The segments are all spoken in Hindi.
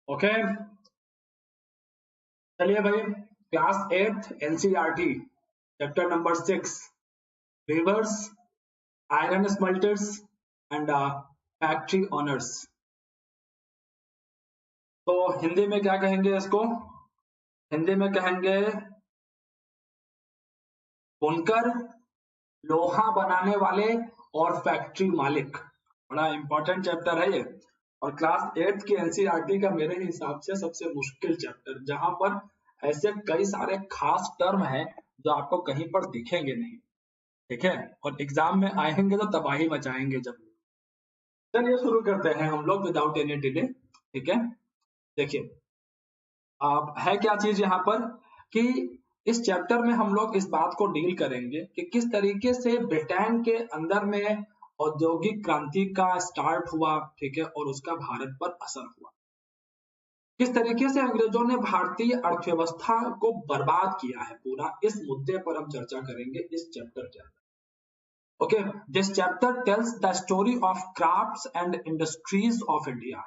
ओके, चलिए भाई, class 8 NCERT chapter number 6 weavers, iron smelters and factory owners. तो हिंदी में क्या कहेंगे इसको? हिंदी में कहेंगे बुनकर, लोहा बनाने वाले और फैक्ट्री मालिक। बड़ा इंपॉर्टेंट चैप्टर है ये, और क्लास 8 की एनसीईआरटी का मेरे हिसाब से सबसे मुश्किल चैप्टर, जहां पर ऐसे कई सारे खास टर्म हैं जो आपको कहीं पर दिखेंगे नहीं, ठीक है, और एग्जाम में आएंगे तो तबाही मचाएंगे जब। चलिए शुरू करते हैं हम लोग विदाउट एनी डिले, ठीक है। देखिए, अब है क्या चीज यहाँ पर कि इस चैप्टर में हम लोग इस बात को डील करेंगे कि किस तरीके से ब्रिटेन के अंदर में औद्योगिक क्रांति का स्टार्ट हुआ, ठीक है, और उसका भारत पर असर हुआ। किस तरीके से अंग्रेजों ने भारतीय अर्थव्यवस्था को बर्बाद किया है, पूरा इस मुद्दे पर हम चर्चा करेंगे इस चैप्टर के अंदर। Okay, this chapter tells the story of crafts and industries of India.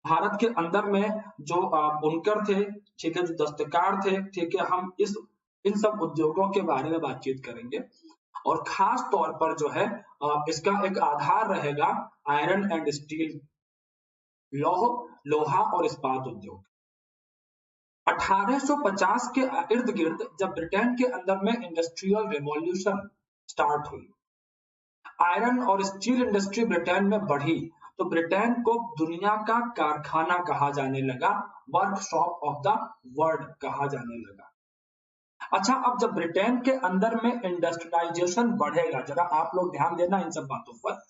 Bharat के अंदर में जो बुनकर थे, ठीक है, जो दस्तकार थे, ठीक है, हम इन सब उद्योगों के बारे में बातचीत करेंगे। और खास तौर पर जो है इसका एक आधार रहेगा आयरन एंड स्टील, लोहा और इस्पात उद्योग। 1850 के इर्द गिर्द जब ब्रिटेन के अंदर में इंडस्ट्रियल रिवॉल्यूशन स्टार्ट हुई, आयरन और स्टील इंडस्ट्री ब्रिटेन में बढ़ी, तो ब्रिटेन को दुनिया का कारखाना कहा जाने लगा, वर्कशॉप ऑफ द वर्ल्ड कहा जाने लगा। अच्छा, अब जब ब्रिटेन के अंदर में इंडस्ट्रियलाइजेशन बढ़ेगा, जरा आप लोग ध्यान देना इन सब बातों पर,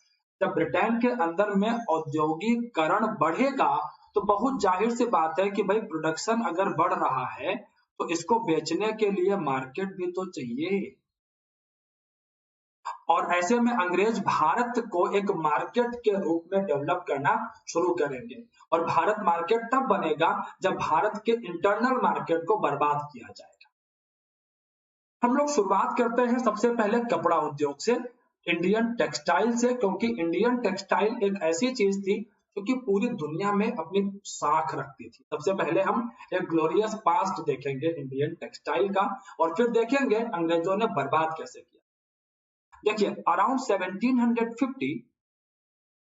जब ब्रिटेन के अंदर में औद्योगिकरण बढ़ेगा तो बहुत जाहिर सी बात है कि भाई प्रोडक्शन अगर बढ़ रहा है तो इसको बेचने के लिए मार्केट भी तो चाहिए, और ऐसे में अंग्रेज भारत को एक मार्केट के रूप में डेवलप करना शुरू करेंगे। और भारत मार्केट तब बनेगा जब भारत के इंटरनल मार्केट को बर्बाद किया जाएगा। हम लोग शुरुआत करते हैं सबसे पहले कपड़ा उद्योग से, इंडियन टेक्सटाइल से, क्योंकि इंडियन टेक्सटाइल एक ऐसी चीज थी जो कि पूरी दुनिया में अपनी साख रखती थी। सबसे पहले हम एक ग्लोरियस पास्ट देखेंगे इंडियन टेक्सटाइल का, और फिर देखेंगे अंग्रेजों ने बर्बाद कैसे किया। देखिए, around 1750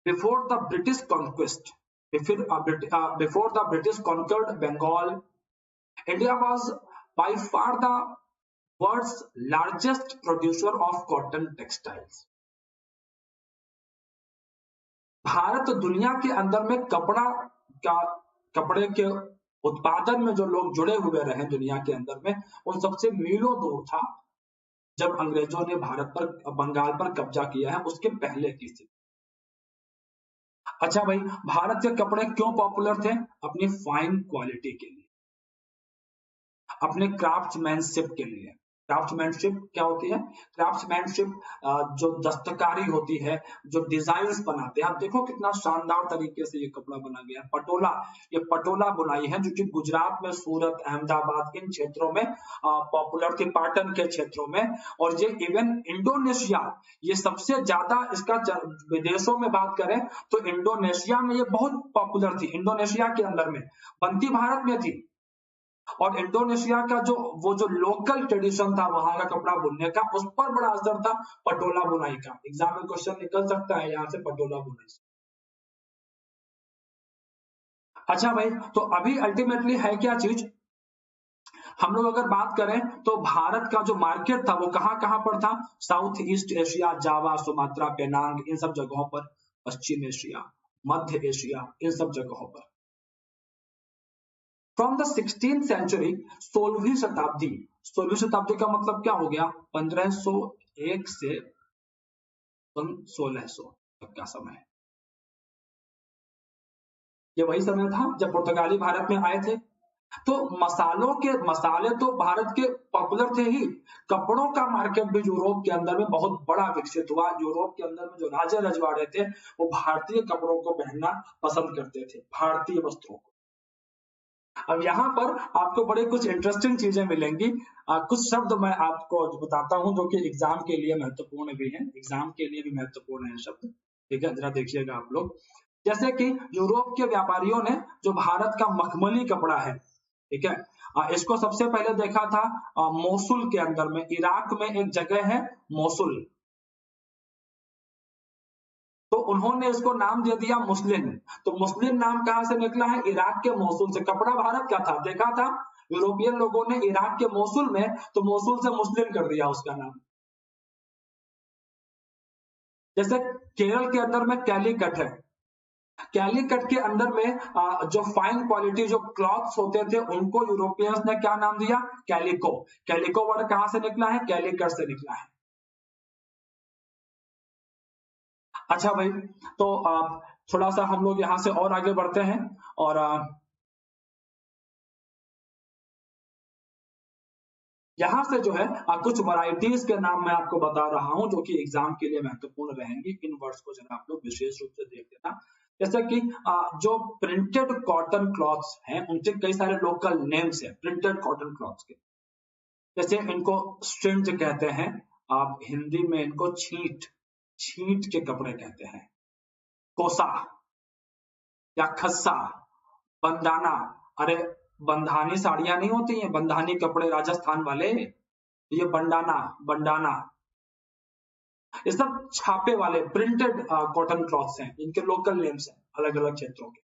before the British conquest, before the British conquered Bengal, India was by far the world's largest producer of cotton textiles. Bharat दुनिया के अंदर में कपड़े के उत्पादन में जो लोग जुड़े हुए रहे दुनिया के अंदर में, उन सबसे मीलों दूर था जब अंग्रेजों ने भारत पर, बंगाल पर कब्जा किया है, उसके पहले की स्थिति। अच्छा भाई, भारत के कपड़े क्यों पॉपुलर थे? अपनी फाइन क्वालिटी के लिए, अपने क्राफ्ट्समैनशिप के लिए। क्राफ्ट्समैनशिप क्या होती है? क्राफ्ट्समैनशिप जो दस्तकारी होती है, जो डिजाइन्स बनाते हैं। आप देखो कितना शानदार तरीके से ये कपड़ा बना गया। पटोला, ये पटोला बुनाई है जो कि गुजरात में, सूरत, अहमदाबाद, इन क्षेत्रों में पॉपुलर थी, पाटन के क्षेत्रों में। और ये इवन इंडोनेशिया, ये सबसे ज्यादा इसका विदेशों में बात करें तो इंडोनेशिया में ये बहुत पॉपुलर थी। इंडोनेशिया के अंदर में बनती भारत में थी, और इंडोनेशिया का जो लोकल ट्रेडिशन था वहां का कपड़ा बुनने का, उस पर बड़ा असर था पटोला बुनाई का। एग्जाम में क्वेश्चन निकल सकता है यहाँ से पटोला बुनाई से। अच्छा भाई, तो अभी अल्टीमेटली है क्या चीज? हम लोग अगर बात करें तो भारत का जो मार्केट था वो कहां पर था? साउथ ईस्ट एशिया, जावा, सुमात्रा, पेनांग, इन सब जगहों पर, पश्चिम एशिया, मध्य एशिया, इन सब जगहों पर। फ्रॉम द 16th सेंचुरी, 16वीं शताब्दी, 16वीं शताब्दी का मतलब क्या हो गया? 1501 से 1600 तक का समय। ये वही समय था जब पुर्तगाली भारत में आए थे। तो मसाले तो भारत के पॉपुलर थे ही, कपड़ों का मार्केट भी यूरोप के अंदर में बहुत बड़ा विकसित हुआ। यूरोप के अंदर में जो राजे रजवाड़े थे वो भारतीय कपड़ों को पहनना पसंद करते थे, भारतीय वस्त्रों को। अब यहाँ पर आपको बड़े कुछ इंटरेस्टिंग चीजें मिलेंगी। कुछ शब्द मैं आपको बताता हूँ जो कि एग्जाम के लिए महत्वपूर्ण भी हैं, एग्जाम के लिए भी महत्वपूर्ण है शब्द, ठीक है, जरा देखिएगा आप लोग। जैसे कि यूरोप के व्यापारियों ने जो भारत का मखमली कपड़ा है, ठीक है, इसको सबसे पहले देखा था मोसुल के अंदर में, इराक में एक जगह है मोसुल, तो उन्होंने इसको नाम दे दिया मुस्लिम। तो मुस्लिम नाम कहां से निकला है? इराक के मोसुल से। कपड़ा भारत का था, देखा था यूरोपियन लोगों ने इराक के मोसुल में, तो मोसुल से मुस्लिम कर दिया उसका नाम। जैसे केरल के अंदर में कैलीकट है, कैलीकट के अंदर में जो फाइन क्वालिटी जो क्लॉथ्स होते थे उनको यूरोपियंस ने क्या नाम दिया? कैलिको। कैलिको वर्ड कहां से निकला है? कैलीकट से निकला है। अच्छा भाई, तो थोड़ा सा हम लोग यहां से और आगे बढ़ते हैं, और यहां से जो है कुछ वैरायटीज के नाम मैं आपको बता रहा हूं जो कि एग्जाम के लिए महत्वपूर्ण रहेंगी। इन वर्ड्स को जरा आप लोग विशेष रूप से देख लेना। जैसे कि जो प्रिंटेड कॉटन क्लॉथ्स हैं उनके कई सारे लोकल नेम्स है प्रिंटेड कॉटन क्लॉथ्स के। जैसे इनको स्ट्रिंज कहते हैं, आप हिंदी में इनको छींट, छींट के कपड़े कहते हैं। कोसा या खस्सा, बंदाना, अरे बंधानी साड़ियां नहीं होती हैं, बंधानी कपड़े राजस्थान वाले, ये बंडाना, बंडाना, ये सब छापे वाले प्रिंटेड कॉटन क्लॉथ्स हैं, इनके लोकल नेम्स हैं अलग अलग क्षेत्रों के।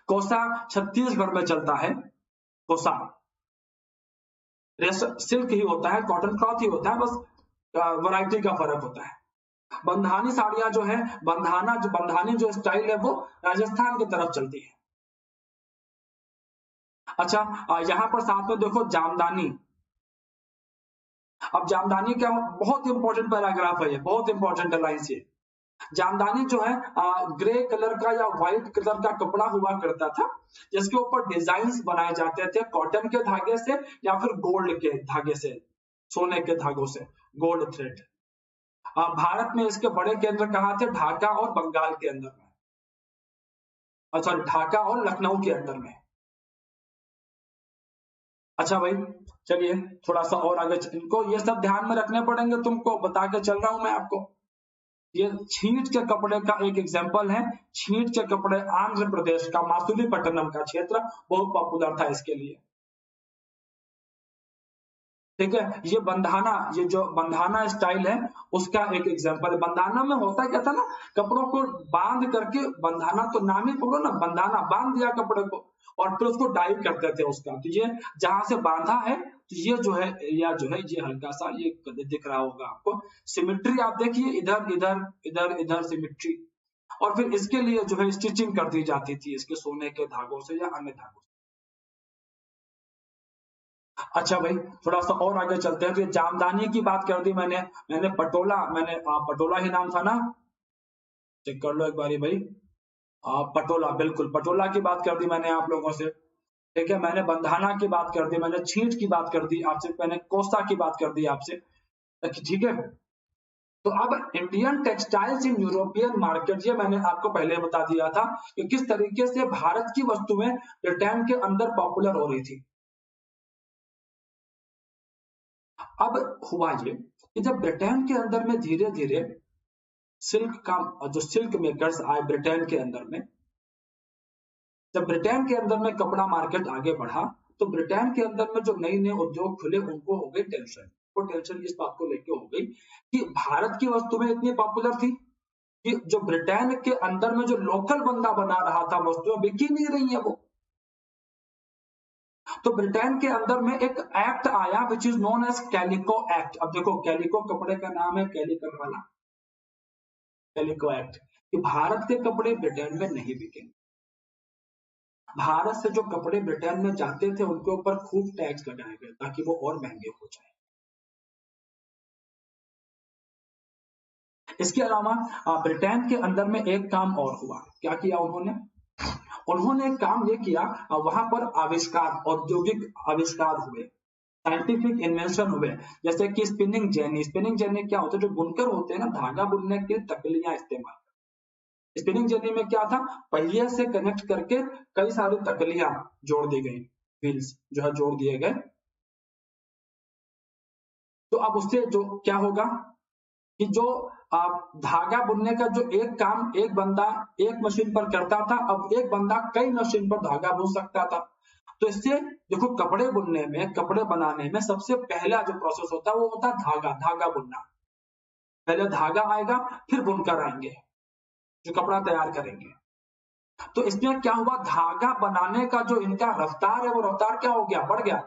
कोसा छत्तीसगढ़ में चलता है, कोसा सिल्क ही होता है, कॉटन क्लॉथ ही होता है, बस वैरायटी का फर्क होता है। बंधानी साड़ियां जो है, बंधानी जो स्टाइल है वो राजस्थान की तरफ चलती है। अच्छा, यहाँ पर साथ में देखो जामदानी। अब जामदानी क्या, बहुत इंपॉर्टेंट पैराग्राफ है ये, बहुत इंपॉर्टेंट है लाइन ये। जामदानी जो है ग्रे कलर का या व्हाइट कलर का कपड़ा हुआ करता था, जिसके ऊपर डिजाइन्स बनाए जाते थे कॉटन के धागे से या फिर गोल्ड के धागे से, सोने के धागों से, गोल्ड थ्रेड। भारत में इसके बड़े केंद्र कहाँ थे? ढाका और बंगाल के अंदर में, सॉरी ढाका और लखनऊ के अंदर में। अच्छा भाई, चलिए थोड़ा सा और आगे, इनको ये सब ध्यान में रखने पड़ेंगे, तुमको बता के चल रहा हूं मैं आपको। ये छींट के कपड़े का एक एग्जांपल है। छींट के कपड़े आंध्र प्रदेश का मासुलीपट्टनम का क्षेत्र बहुत पॉपुलर था इसके लिए, ठीक है। ये बंधाना, ये जो बंधाना स्टाइल है उसका एक एग्जांपल है। बंधाना में होता क्या था ना, कपड़ों को बांध करके, बंधाना तो नाम ही पकड़ो ना, बंधाना बांध दिया कपड़े को और फिर उसको डाई करते थे उसका। तो ये जहां से बांधा है, तो ये जो है, या जो है ये हल्का सा ये दिख रहा होगा आपको, सिमिट्री आप देखिए, इधर इधर इधर इधर सिमिट्री। और फिर इसके लिए जो है स्टिचिंग कर दी जाती थी इसके सोने के धागों से या अन्य धागों से। अच्छा भाई, थोड़ा सा और आगे चलते हैं। तो जामदानी की बात कर दी मैंने, पटोला, पटोला ही नाम था ना, चेक कर लो एक बारी भाई। पटोला, बिल्कुल पटोला की बात कर दी मैंने आप लोगों से, ठीक है। मैंने बंधाना की बात कर दी, मैंने छींट की बात कर दी आपसे, मैंने कोसा की बात कर दी आपसे, ठीक है। तो अब Indian textiles in European market, ये मैंने आपको पहले बता दिया था कि किस तरीके से भारत की वस्तुएं ब्रिटेन के अंदर पॉपुलर हो रही थी। अब हुआ ये कि जब ब्रिटेन के अंदर में धीरे धीरे सिल्क का, जो सिल्क मेकर्स आए ब्रिटेन के अंदर में, जब ब्रिटेन के अंदर में कपड़ा मार्केट आगे बढ़ा, तो ब्रिटेन के अंदर में जो नए नए उद्योग खुले उनको हो गई टेंशन। वो टेंशन इस बात को लेके हो गई कि भारत की वस्तुएं इतनी पॉपुलर थी कि जो ब्रिटेन के अंदर में जो लोकल बंदा बना रहा था वस्तुएं बिक ही नहीं रही है वो। तो ब्रिटेन के अंदर में एक एक्ट आया which is known as calico act. अब देखो, कैलिको कपड़े का नाम है कैलिकट वाला, कैलिको एक्ट, कि भारत के कपड़े ब्रिटेन में नहीं बिकेंगे। भारत से जो कपड़े ब्रिटेन में जाते थे उनके ऊपर खूब टैक्स लगाए गए ताकि वो और महंगे हो जाए। इसके अलावा ब्रिटेन के अंदर में एक काम और हुआ। क्या किया उन्होंने? उन्होंने एक काम ये किया, वहां पर आविष्कार, औद्योगिक आविष्कार हुए, साइंटिफिक इन्वेंशन हुए। जैसे कि स्पिनिंग जेनी। स्पिनिंग जेनी क्या होता है? जो बुनकर होते हैं ना, धागा बुनने के तकलियां इस्तेमाल। स्पिनिंग जेनी में क्या था? पहिए से कनेक्ट करके कई सारी तकलियां जोड़ दी गई, व्हील्स जो है जोड़ दिए गए। तो अब उससे जो क्या होगा कि जो धागा बुनने का जो एक काम एक बंदा एक मशीन पर करता था, अब एक बंदा कई मशीन पर धागा बुन सकता था। तो इससे देखो, कपड़े बुनने में, कपड़े बनाने में सबसे पहला जो प्रोसेस होता है वो होता है धागा बुनना। पहले धागा आएगा, फिर बुनकर आएंगे जो कपड़ा तैयार करेंगे। तो इसमें क्या हुआ, धागा बनाने का जो इनका रफ्तार है वो रफ्तार क्या हो गया, बढ़ गया,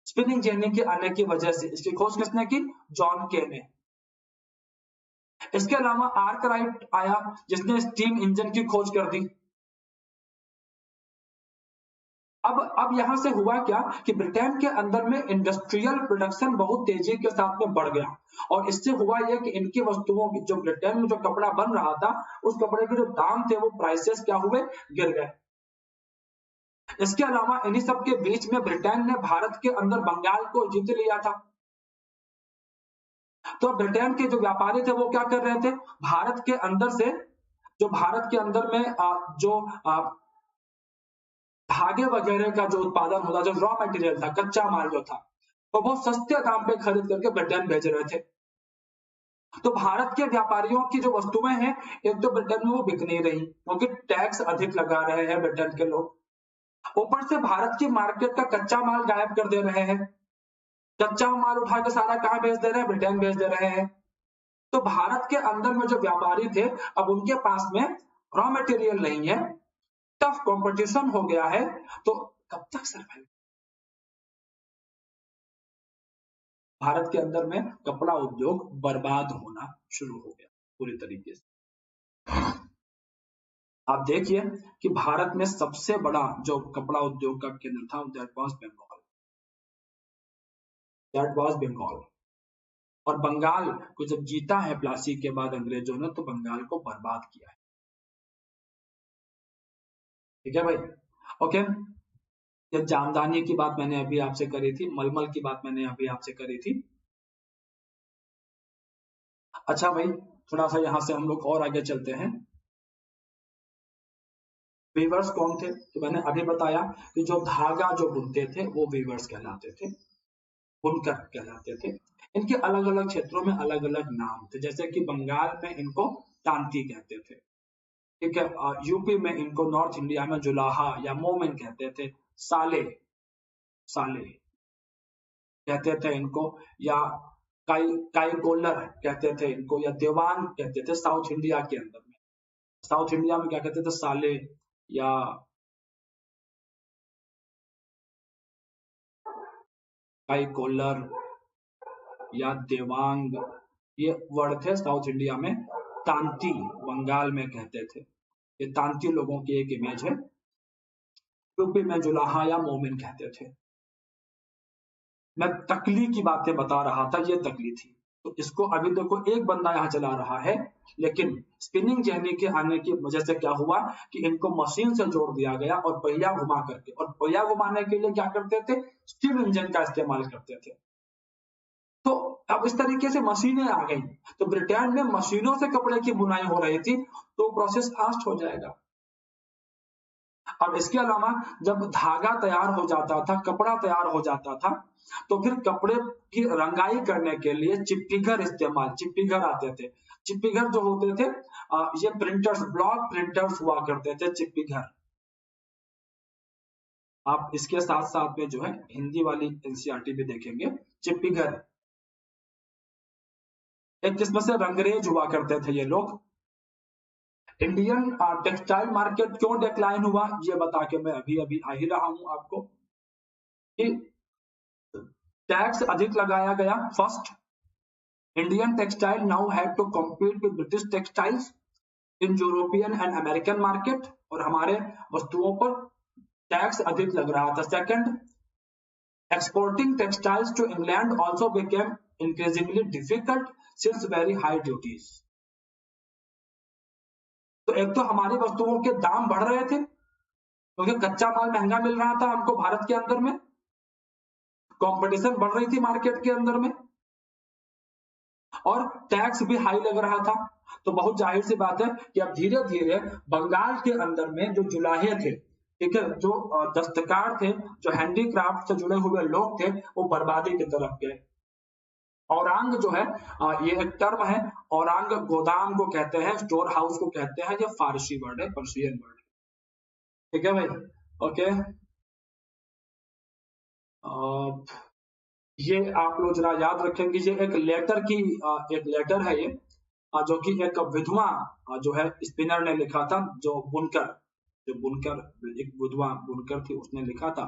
स्पिनिंग जेनी के आने की वजह से। इसकी खोज किसने की, जॉन के ने। इसके अलावा आर्कराइट आया जिसने स्टीम इंजन की खोज कर दी। अब यहां से हुआ क्या कि ब्रिटेन के अंदर में इंडस्ट्रियल प्रोडक्शन बहुत तेजी के साथ में बढ़ गया, और इससे हुआ यह कि इनकी वस्तुओं की, जो ब्रिटेन में जो कपड़ा बन रहा था, उस कपड़े के जो दाम थे वो प्राइसेस क्या हुए, गिर गए। इसके अलावा इन्हीं सब के बीच में ब्रिटेन ने भारत के अंदर बंगाल को जीत लिया था। तो ब्रिटेन के जो व्यापारी थे वो क्या कर रहे थे, भारत के अंदर से, जो भारत के अंदर में जो धागे वगैरह का जो उत्पादन होता, जो रॉ मटेरियल था, कच्चा माल जो था, वो बहुत सस्ते दाम पे खरीद करके ब्रिटेन भेज रहे थे। तो भारत के व्यापारियों की जो वस्तुएं हैं, एक तो ब्रिटेन में वो बिक नहीं रही क्योंकि टैक्स अधिक लगा रहे हैं ब्रिटेन के लोग। ऊपर से भारत की मार्केट का कच्चा माल गायब कर दे रहे हैं। कच्चा माल उठा के सारा कहाँ भेज दे रहे हैं, ब्रिटेन भेज दे रहे हैं। तो भारत के अंदर में जो व्यापारी थे, अब उनके पास में रॉ मटेरियल नहीं है, टफ कंपटीशन हो गया है, तो कब तक सर्वाइव। भारत के अंदर में कपड़ा उद्योग बर्बाद होना शुरू हो गया पूरी तरीके से। आप देखिए कि भारत में सबसे बड़ा जो कपड़ा उद्योग का केंद्र था दैट वाज बंगाल। और बंगाल को जब जीता है प्लासी के बाद अंग्रेजों ने, तो बंगाल को बर्बाद किया है। ठीक है भाई, ओके। ये जामदानी की बात मैंने अभी आपसे करी थी, मलमल की बात मैंने अभी आपसे करी थी। अच्छा भाई, थोड़ा सा यहां से हम लोग और आगे चलते हैं। वीवर्स कौन थे, तो मैंने अभी बताया कि जो धागा जो बुनते थे वो वीवर्स कहलाते थे, बुनकर कहलाते थे। इनके अलग अलग क्षेत्रों में अलग अलग नाम थे, जैसे कि बंगाल में इनको तांती कहते थे, ठीक है। यूपी में इनको, नॉर्थ इंडिया में जुलाहा या मोमिन कहते थे, साले कहते थे इनको, या काई कोलर कहते थे इनको, या देवांग कहते थे साउथ इंडिया के अंदर में। साउथ इंडिया में क्या कहते थे, साले या काई कोलर या देवांग, ये वर्ड थे साउथ इंडिया में। तांती बंगाल में कहते थे। ये तांती लोगों की एक इमेज है। यूपी में जुलाहा या मोमिन कहते थे। मैं तकली की बातें बता रहा था, ये तकली थी। तो इसको अभी देखो एक बंदा यहाँ चला रहा है, लेकिन स्पिनिंग जेनी के आने की वजह से क्या हुआ कि इनको मशीन से जोड़ दिया गया और पहिया घुमा करके, और पहिया घुमाने के लिए क्या करते थे, स्टीम इंजन का इस्तेमाल करते थे। तो अब इस तरीके से मशीनें आ गई, तो ब्रिटेन में मशीनों से कपड़े की बुनाई हो रही थी, तो प्रोसेस फास्ट हो जाएगा। अब इसके अलावा जब धागा तैयार हो जाता था, कपड़ा तैयार हो जाता था, तो फिर कपड़े की रंगाई करने के लिए चिप्पीघर आते थे। चिप्पीघर जो होते थे, ये प्रिंटर्स, ब्लॉक प्रिंटर्स हुआ करते थे, चिप्पीघर। आप इसके साथ साथ में जो है हिंदी वाली एनसीईआरटी भी देखेंगे, चिप्पीघर एक किस्म से रंगरेज हुआ करते थे ये लोग। इंडियन टेक्सटाइल मार्केट क्यों डिक्लाइन हुआ, ये बता के मैं अभी अभी आ ही रहा हूं आपको, कि टैक्स अधिक लगाया गया। First, Indian textile now had to compete with British textiles in European and American market, और हमारे वस्तुओं पर टैक्स अधिक लग रहा था। Second, exporting textiles to England also became increasingly difficult since very high duties. तो एक तो हमारी वस्तुओं के दाम बढ़ रहे थे क्योंकि कच्चा माल महंगा मिल रहा था हमको भारत के अंदर में, कंपटीशन बढ़ रही थी मार्केट के अंदर में, और टैक्स भी हाई लग रहा था। तो बहुत जाहिर सी बात है कि अब धीरे धीरे बंगाल के अंदर में जो जुलाहे थे, ठीक है, जो दस्तकार थे, जो हैंडीक्राफ्ट से जुड़े हुए लोग थे, वो बर्बादी की तरफ गए। औरांग जो है ये एक टर्म है। औरांग गोदाम को कहते हैं, स्टोर हाउस को कहते हैं, ये फारसी वर्ड है, पर्शियन वर्ड। ठीक है भाई, ओके। ये आप लोग जरा याद रखेंगे, ये एक लेटर की एक लेटर है ये, जो कि एक विधवा जो है स्पिनर ने लिखा था, जो बुनकर एक विधवा बुनकर थी, उसने लिखा था।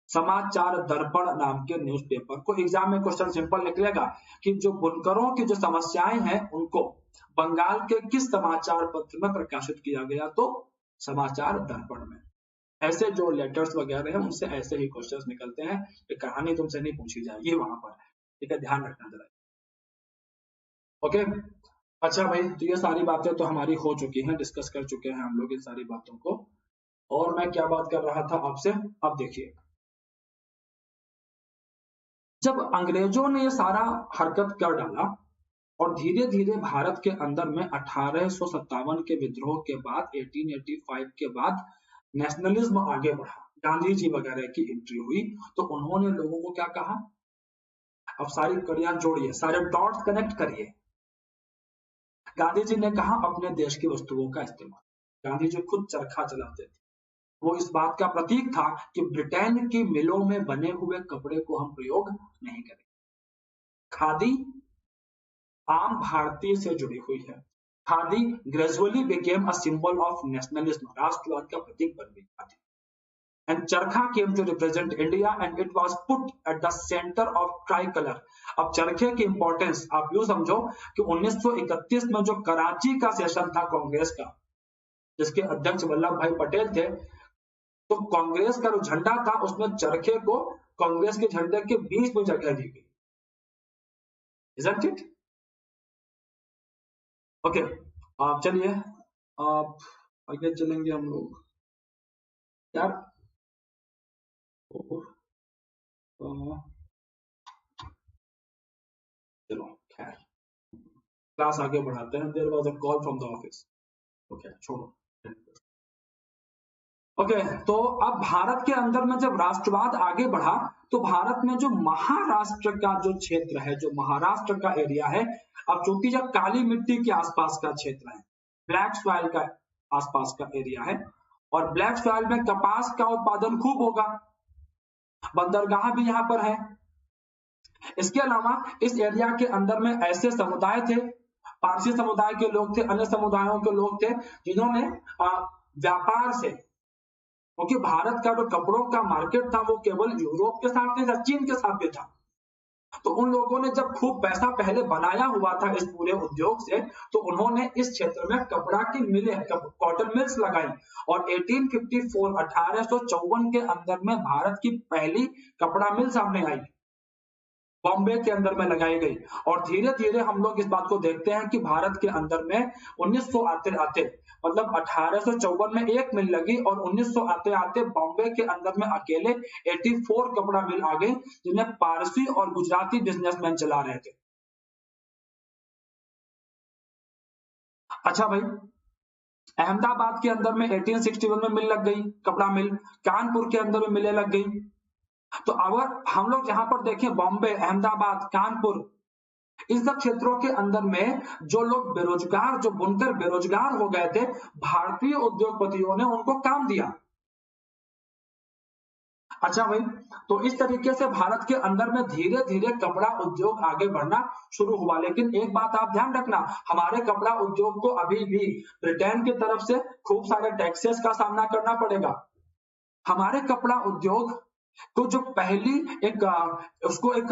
समाचार दर्पण नाम के न्यूज़पेपर को, एग्जाम में क्वेश्चन सिंपल निकलेगा कि जो बुनकरों की जो समस्याएं हैं उनको बंगाल के किस समाचार पत्र में प्रकाशित किया गया, तो समाचार दर्पण में। ऐसे जो लेटर्स वगैरह हैं उनसे ऐसे ही क्वेश्चंस निकलते हैं, ये कहानी तुमसे नहीं पूछी जाएगी वहां पर, ठीक है, ध्यान रखना जरा, ओके। अच्छा भाई, तो ये सारी बातें तो हमारी हो चुकी हैं, डिस्कस कर चुके हैं हम लोग इन सारी बातों को। और मैं क्या बात कर रहा था आपसे, अब देखिए, जब अंग्रेजों ने ये सारा हरकत कर डाला और धीरे धीरे भारत के अंदर में 1857 के विद्रोह के बाद, 1885 के बाद नेशनलिज्म आगे बढ़ा, गांधी जी वगैरह की एंट्री हुई, तो उन्होंने लोगों को क्या कहा, अब सारी कड़ियां जोड़िए, सारे डॉट्स कनेक्ट करिए। गांधी जी ने कहा अपने देश की वस्तुओं का इस्तेमाल। गांधी जी खुद चरखा चलाते थे, वो इस बात का प्रतीक था कि ब्रिटेन की मिलों में बने हुए कपड़े को हम प्रयोग नहीं करें। खादी आम भारतीय से जुड़ी हुई है। Khadi gradually became a symbol of nationalism, राष्ट्रवाद का प्रतीक बन गई खादी। And चरखा came to represent India and it was put at the center of tricolor. अब चरखे की इंपॉर्टेंस आप यूं समझो कि 1931 में जो कराची का सेशन था कांग्रेस का, जिसके अध्यक्ष वल्लभ भाई पटेल थे, तो कांग्रेस का जो झंडा था उसमें चरखे को कांग्रेस के झंडे के बीच में जगह दी गई। Isn't it? ओके, आप चलिए आप आगे चलेंगे हम लोग यार। चलो खैर, क्लास आगे बढ़ाते हैं। There was a call from the office, okay छोड़ो। ओके, तो अब भारत के अंदर में जब राष्ट्रवाद आगे बढ़ा, तो भारत में जो महाराष्ट्र का जो क्षेत्र है, जो महाराष्ट्र का एरिया है, अब चूंकि जब काली मिट्टी के आसपास का क्षेत्र है, ब्लैक सॉइल का आसपास का एरिया है, और ब्लैक सॉइल में कपास का उत्पादन खूब होगा, बंदरगाह भी यहाँ पर है। इसके अलावा इस एरिया के अंदर में ऐसे समुदाय थे, पारसी समुदाय के लोग थे, अन्य समुदायों के लोग थे, जिन्होंने व्यापार से, क्योंकि भारत का जो कपड़ों का मार्केट था वो केवल यूरोप के साथ नहीं था, चीन के साथ भी था, तो उन लोगों ने जब खूब पैसा पहले बनाया हुआ था इस पूरे उद्योग से, तो उन्होंने इस क्षेत्र में कपड़ा की मिलें, कॉटन मिल्स लगाई, और 1854 1854 के अंदर में भारत की पहली कपड़ा मिल सामने आई, बॉम्बे के अंदर में लगाई गई। और धीरे धीरे हम लोग इस बात को देखते हैं कि भारत के अंदर में 1900 आते आते, मतलब 1854 में एक मिल लगी, और 1900 आते आते बॉम्बे के अंदर में अकेले 84 कपड़ा मिल आ गए, जिन्हें पारसी और गुजराती बिजनेसमैन चला रहे थे। अच्छा भाई, अहमदाबाद के अंदर में 1861 में मिल लग गई, कपड़ा मिल, कानपुर के अंदर में मिलें लग गई। तो अगर हम लोग यहाँ पर देखें, बॉम्बे, अहमदाबाद, कानपुर, इन सब क्षेत्रों के अंदर में जो लोग बेरोजगार, जो बुनकर बेरोजगार हो गए थे, भारतीय उद्योगपतियों ने उनको काम दिया। अच्छा भाई, तो इस तरीके से भारत के अंदर में धीरे धीरे कपड़ा उद्योग आगे बढ़ना शुरू हुआ। लेकिन एक बात आप ध्यान रखना, हमारे कपड़ा उद्योग को अभी भी ब्रिटेन की तरफ से खूब सारे टैक्सेस का सामना करना पड़ेगा। हमारे कपड़ा उद्योग को जो पहली उसको एक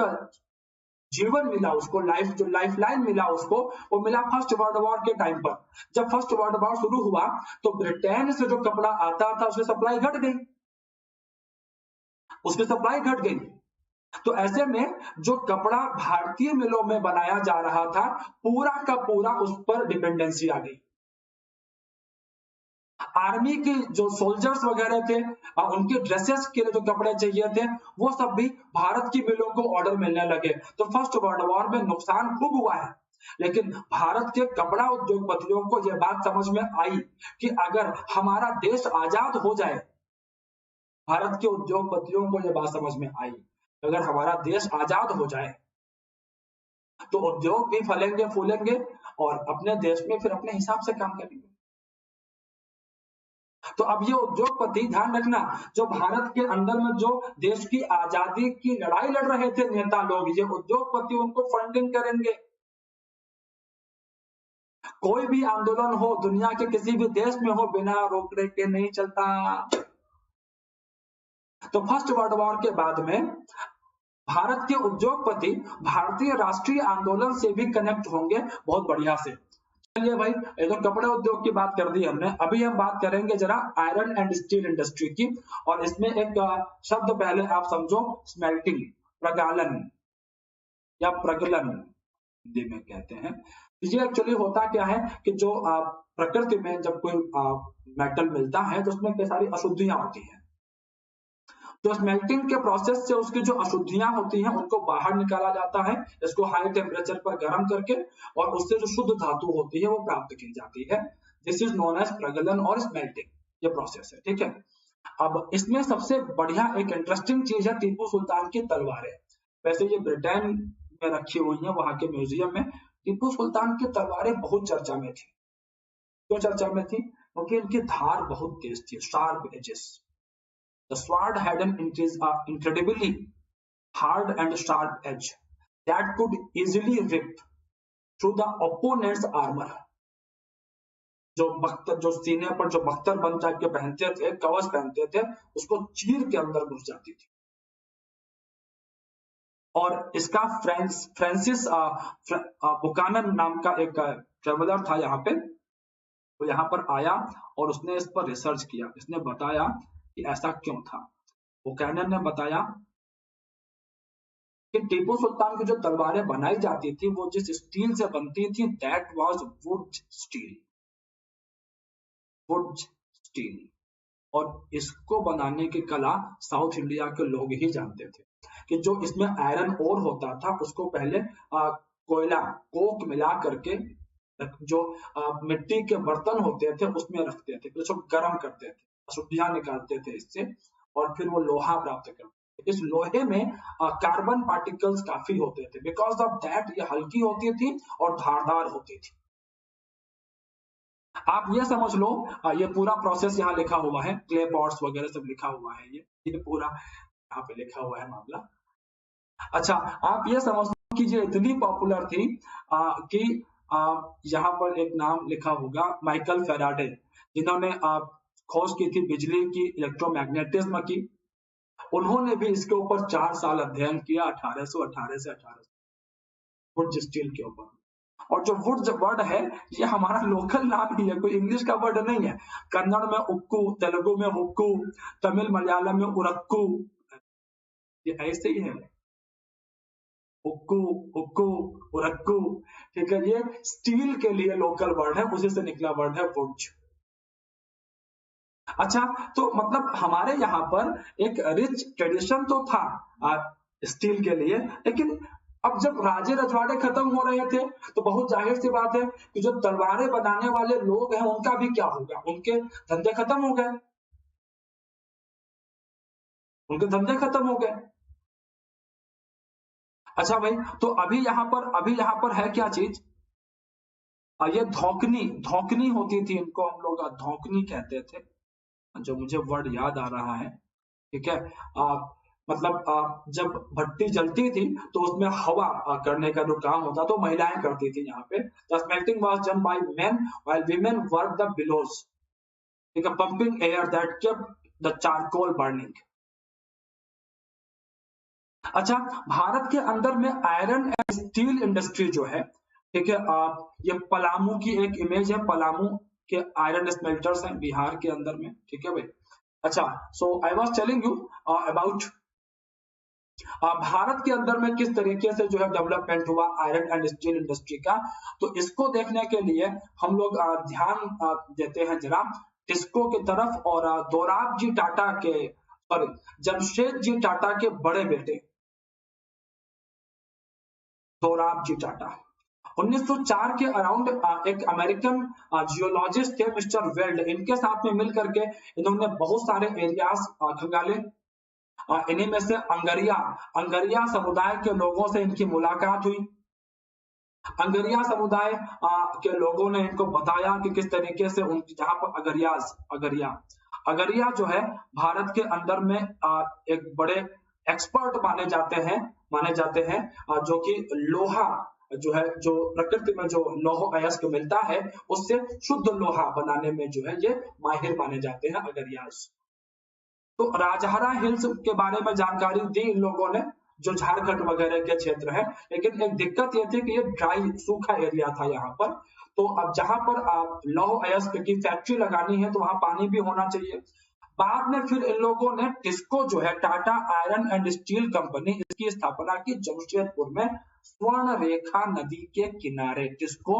जीवन मिला, उसको जो लाइफ लाइन मिला उसको, वो मिला फर्स्ट वर्ल्ड वॉर के टाइम पर। जब फर्स्ट वर्ल्ड वॉर शुरू हुआ तो ब्रिटेन से जो कपड़ा आता था उसकी सप्लाई घट गई, तो ऐसे में जो कपड़ा भारतीय मिलों में बनाया जा रहा था, पूरा का पूरा उस पर डिपेंडेंसी आ गई। आर्मी के जो सोल्जर्स वगैरह थे, उनके ड्रेसेस के लिए जो कपड़े चाहिए थे, वो सब भी भारत की मिलों को ऑर्डर मिलने लगे। तो फर्स्ट वर्ल्ड वॉर में नुकसान खूब हुआ है, लेकिन भारत के कपड़ा उद्योगपतियों को यह बात समझ में आई कि अगर हमारा देश आजाद हो जाए, भारत के उद्योगपतियों को यह बात समझ में आई, अगर हमारा देश आजाद हो जाए तो उद्योग भी फलेंगे फूलेंगे और अपने देश में फिर अपने हिसाब से काम करेंगे। तो अब ये उद्योगपति, ध्यान रखना, जो भारत के अंदर में जो देश की आजादी की लड़ाई लड़ रहे थे नेता लोग, ये उद्योगपति उनको फंडिंग करेंगे। कोई भी आंदोलन हो दुनिया के किसी भी देश में हो, बिना रोकने के नहीं चलता। तो फर्स्ट वर्ल्ड वॉर के बाद में भारत के उद्योगपति भारतीय राष्ट्रीय आंदोलन से भी कनेक्ट होंगे बहुत बढ़िया से। चलिए भाई, ये तो कपड़े उद्योग की बात कर दी हमने, अभी हम बात करेंगे जरा आयरन एंड स्टील इंडस्ट्री की। और इसमें एक शब्द पहले आप समझो, स्मेल्टिंग, प्रगालन या प्रगलन हिंदी में कहते हैं। ये एक्चुअली होता क्या है कि जो प्रकृति में जब कोई मेटल मिलता है तो उसमें कई सारी अशुद्धियां होती हैं। तो स्मेल्टिंग के प्रोसेस से उसकी जो अशुद्धियां होती हैं उनको बाहर निकाला जाता है, इसको हाई टेम्परेचर पर गर्म करके, और उससे जो शुद्ध धातु होती है वो प्राप्त की जाती है। दिस इज नोन एज प्रगलन और स्मेल्टिंग, ये प्रोसेस है, ठीक है। अब इसमें सबसे बढ़िया एक इंटरेस्टिंग चीज है टीपू सुल्तान की तलवारें। वैसे ये ब्रिटेन में रखी हुई है, वहां के म्यूजियम में। टीपू सुल्तान की तलवारें बहुत चर्चा में थी। क्यों चर्चा में थी? क्योंकि इनकी धार बहुत तेज थी, sharp edges. The sword had an incredibly hard and sharp edge that could easily rip through the opponent's armor. जो सीने पर जो बख्तर बन टाइप के पहनते थे, कवच पहनते थे, उसको चीर के अंदर घुस जाती थी। और इसका फ्रांसिस बुकानन नाम का एक ट्रेवलर था यहाँ पे, तो यहाँ पर आया और उसने इस पर रिसर्च किया। इसने बताया कि ऐसा क्यों था। बुकानन ने बताया कि टीपू सुल्तान की जो तलवारें बनाई जाती थी वो जिस स्टील से बनती थी, that was would steel, would steel. और इसको बनाने की कला साउथ इंडिया के लोग ही जानते थे, कि जो इसमें आयरन ओर होता था उसको पहले कोयला, कोक मिला करके जो मिट्टी के बर्तन होते थे उसमें रखते थे, फिर उसको गर्म करते थे, अशुद्धियां निकालते थे इससे, और फिर वो लोहा प्राप्त करते थे। इस लोहे में कार्बन पार्टिकल्स काफी होते थे, बिकॉज ऑफ दैट ये हल्की होती थी और धारदार होती थी। आप ये समझ लो, ये पूरा प्रोसेस यहाँ लिखा हुआ है, क्ले पॉट्स वगैरह सब लिखा हुआ है, ये पूरा यहाँ पे लिखा हुआ है मामला। अच्छा, आप ये समझ लो कि ये इतनी पॉपुलर थी कि यहाँ पर एक नाम लिखा होगा, माइकल फेराडे, जिन्होंने खोज की थी बिजली की, इलेक्ट्रोमैग्नेटिज्म की। उन्होंने भी इसके ऊपर 4 साल अध्ययन किया, 1818 से 1800, वुड स्टील के ऊपर। और जो वुड वर्ड है ये हमारा लोकल नाम ही है, कोई इंग्लिश का वर्ड नहीं है। कन्नड़ में उक्कू, तेलुगु में हुक्कू, तमिल मलयालम में उरक्कू, ये ऐसे ही है, उक्कू, उक्कू, उरक्कू, ठीक है। ये स्टील के लिए लोकल वर्ड है, उसी से निकला वर्ड है वुड। अच्छा, तो मतलब हमारे यहाँ पर एक रिच ट्रेडिशन तो था स्टील के लिए, लेकिन अब जब राजे रजवाड़े खत्म हो रहे थे तो बहुत जाहिर सी बात है कि जो तलवारें बनाने वाले लोग हैं उनका भी क्या होगा, उनके धंधे खत्म हो गए, उनके धंधे खत्म हो गए। अच्छा भाई, तो अभी यहाँ पर है क्या चीज, ये धौकनी होती थी, इनको हम लोग धौकनी कहते थे, जो मुझे वर्ड याद आ रहा है, ठीक है। मतलब जब भट्टी जलती थी तो उसमें हवा करने का जो काम होता तो महिलाएं करती थी यहाँ पे। The smelting was done by men while women work the bellows, ठीक है, pumping air that kept the charcoal burning. अच्छा, भारत के अंदर में आयरन एंड स्टील इंडस्ट्री जो है, ठीक है, ये पलामू की एक इमेज है, पलामू के आयरन स्मेल्टर्स हैं बिहार के अंदर में, ठीक है भाई। अच्छा, so I was telling you about Bharat के अंदर में किस तरीके से जो है डेवलपमेंट हुआ आयरन एंड स्टील इंडस्ट्री का। तो इसको देखने के लिए हम लोग ध्यान देते हैं जरा टिस्को की तरफ, और दोराबजी टाटा के, सॉरी, जमशेदजी टाटा के बड़े बेटे दोराबजी टाटा 1904 के अराउंड एक अमेरिकन जियोलॉजिस्ट थे मिस्टर वेल्ड, इनके साथ में मिलकर के इन्होंने बहुत सारे एरियाज खंगाले। इन्हीं में से अंगरिया समुदाय के लोगों से इनकी मुलाकात हुई। अंगरिया समुदाय के लोगों ने इनको बताया कि किस तरीके से उन जहां पर अगरिया जो है भारत के अंदर में एक बड़े एक्सपर्ट माने जाते हैं जो कि लोहा जो है, जो प्रकृति में जो लौह अयस्क मिलता है उससे शुद्ध लोहा बनाने में जो है ये माहिर माने जाते हैं अगरियाज। तो राजहरा हिल्स के बारे में जानकारी दी इन लोगों ने, जो झारखंड वगैरह के क्षेत्र है, लेकिन एक दिक्कत ये थी कि ये ड्राई सूखा एरिया था यहाँ पर। तो अब जहां पर आप लौह अयस्क की फैक्ट्री लगानी है तो वहां पानी भी होना चाहिए। बाद में फिर इन लोगों ने टिस्को जो है, Tata iron and steel company, इसकी स्थापना की जमशेदपुर में स्वर्ण रेखा नदी के किनारे। टिस्को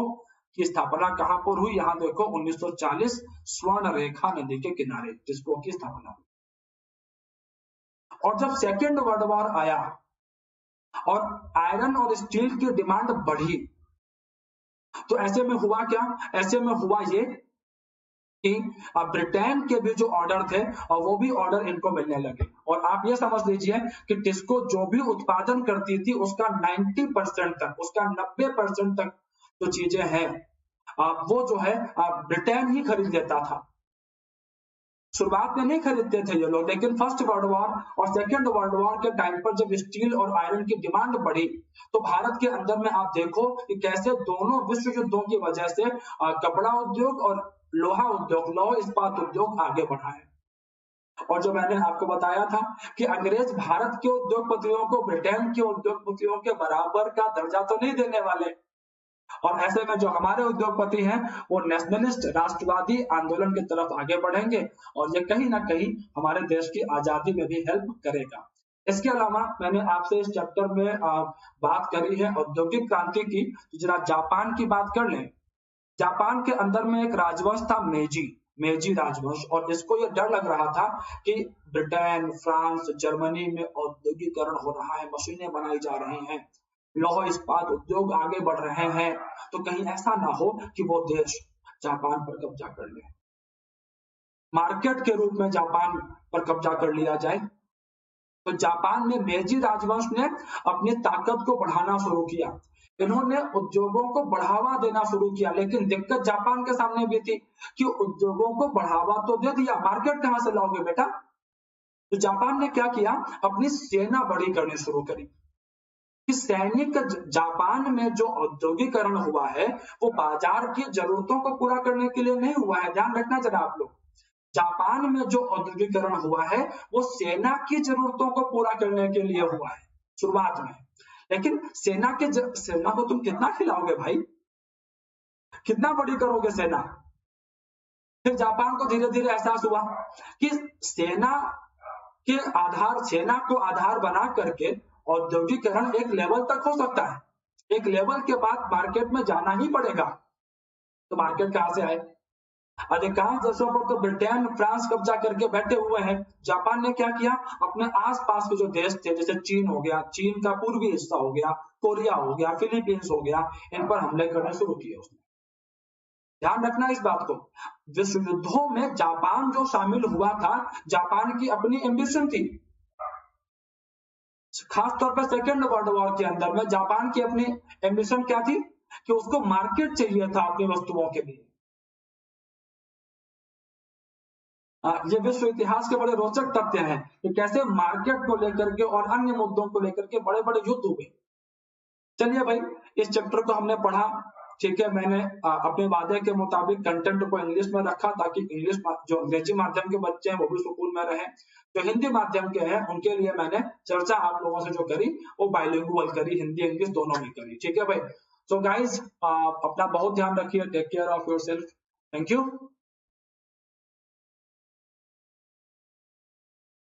की स्थापना कहां पर हुई, यहाँ देखो 1940 स्वर्ण रेखा नदी के किनारे टिस्को की स्थापना हुई। और जब सेकेंड वर्ल्ड वॉर आया और आयरन और स्टील की डिमांड बढ़ी, तो ऐसे में हुआ क्या, ऐसे में हुआ ये कि ब्रिटेन के भी जो ऑर्डर थे और वो भी ऑर्डर इनको मिलने लगे। और आप ये समझ लीजिए कि टिस्को जो भी उत्पादन करती थी उसका 90% तक, उसका 90% तक जो चीजें हैं वो जो है ब्रिटेन ही खरीद लेता था। शुरुआत में नहीं खरीदते थे ये लोग, लेकिन फर्स्ट वर्ल्ड वॉर और सेकेंड वर्ल्ड वॉर के टाइम पर जब स्टील और आयरन की डिमांड बढ़ी तो भारत के अंदर में आप देखो कि कैसे दोनों विश्व युद्धों की वजह से कपड़ा उद्योग और लोहा उद्योग, लौह इस्पात उद्योग आगे बढ़ा है। और जो मैंने आपको बताया था कि अंग्रेज भारत के उद्योगपतियों को ब्रिटेन के उद्योगपतियों के बराबर का दर्जा तो नहीं देने वाले, और ऐसे में जो हमारे उद्योगपति हैं वो नेशनलिस्ट राष्ट्रवादी आंदोलन की तरफ आगे बढ़ेंगे और ये कहीं ना कहीं हमारे देश की आजादी में भी हेल्प करेगा। इसके अलावा मैंने आपसे इस चैप्टर में बात करी है औद्योगिक क्रांति की, तो जरा जापान की बात कर लें। जापान के अंदर में एक राजवंश था मेजी राजवंश, और इसको ये डर लग रहा था कि ब्रिटेन, फ्रांस, जर्मनी में औद्योगिकरण हो रहा है, मशीनें बनाई जा रही हैं, लौह इस्पात उद्योग आगे बढ़ रहे हैं, तो कहीं ऐसा ना हो कि वो देश जापान पर कब्जा कर ले, मार्केट के रूप में जापान पर कब्जा कर लिया जाए। तो जापान में मेजी राजवंश ने अपनी ताकत को बढ़ाना शुरू किया, इन्होंने उद्योगों को बढ़ावा देना शुरू किया, लेकिन दिक्कत जापान के सामने भी थी कि उद्योगों को बढ़ावा तो दे दिया, मार्केट कहां से लाओगे बेटा। तो जापान ने क्या किया, अपनी सेना बड़ी करनी शुरू करी कि सैनिक, जापान में जो औद्योगिकरण हुआ है वो बाजार की जरूरतों को पूरा करने के लिए नहीं हुआ है, ध्यान रखना जरा आप लोग। जापान में जो औद्योगिकरण हुआ है वो सेना की जरूरतों को पूरा करने के लिए हुआ है शुरुआत में, लेकिन सेना को तुम कितना खिलाओगे भाई, कितना बड़ी करोगे सेना। फिर जापान को धीरे धीरे एहसास हुआ कि सेना को आधार बना करके औद्योगिकरण एक लेवल तक हो सकता है, एक लेवल के बाद मार्केट में जाना ही पड़ेगा। तो मार्केट कहां से आए, अधिकांश देशों पर तो ब्रिटेन, फ्रांस कब्जा करके बैठे हुए हैं। जापान ने क्या किया, अपने आसपास के जो देश थे, जैसे चीन हो गया, चीन का पूर्वी हिस्सा हो गया, कोरिया हो गया, फिलीपींस हो गया, इन पर हमले करने शुरू किए उसने। ध्यान रखना इस बात को, विश्व युद्धों में जापान जो शामिल हुआ था, जापान की अपनी एम्बिशन थी, खासतौर पर सेकेंड वर्ल्ड वॉर के अंदर में जापान की अपनी एम्बिशन क्या थी कि उसको मार्केट चाहिए था अपनी वस्तुओं के लिए। ये विश्व इतिहास के बड़े रोचक तथ्य हैं कि कैसे मार्केट को लेकर के और अन्य मुद्दों को लेकर के बड़े बड़े युद्ध हुए। चलिए भाई, इस चैप्टर को हमने पढ़ा, ठीक है। मैंने अपने वादे के मुताबिक कंटेंट को इंग्लिश में रखा ताकि इंग्लिश जो अंग्रेजी माध्यम के बच्चे हैं वो भी सुकून में रहें, जो हिंदी माध्यम के हैं उनके लिए मैंने चर्चा आप लोगों से जो करी वो बाइलिंगुअल करी, हिंदी इंग्लिश दोनों में करी, ठीक है भाई। सो गाइज, अपना बहुत ध्यान रखिए, take care of yourself, thank you.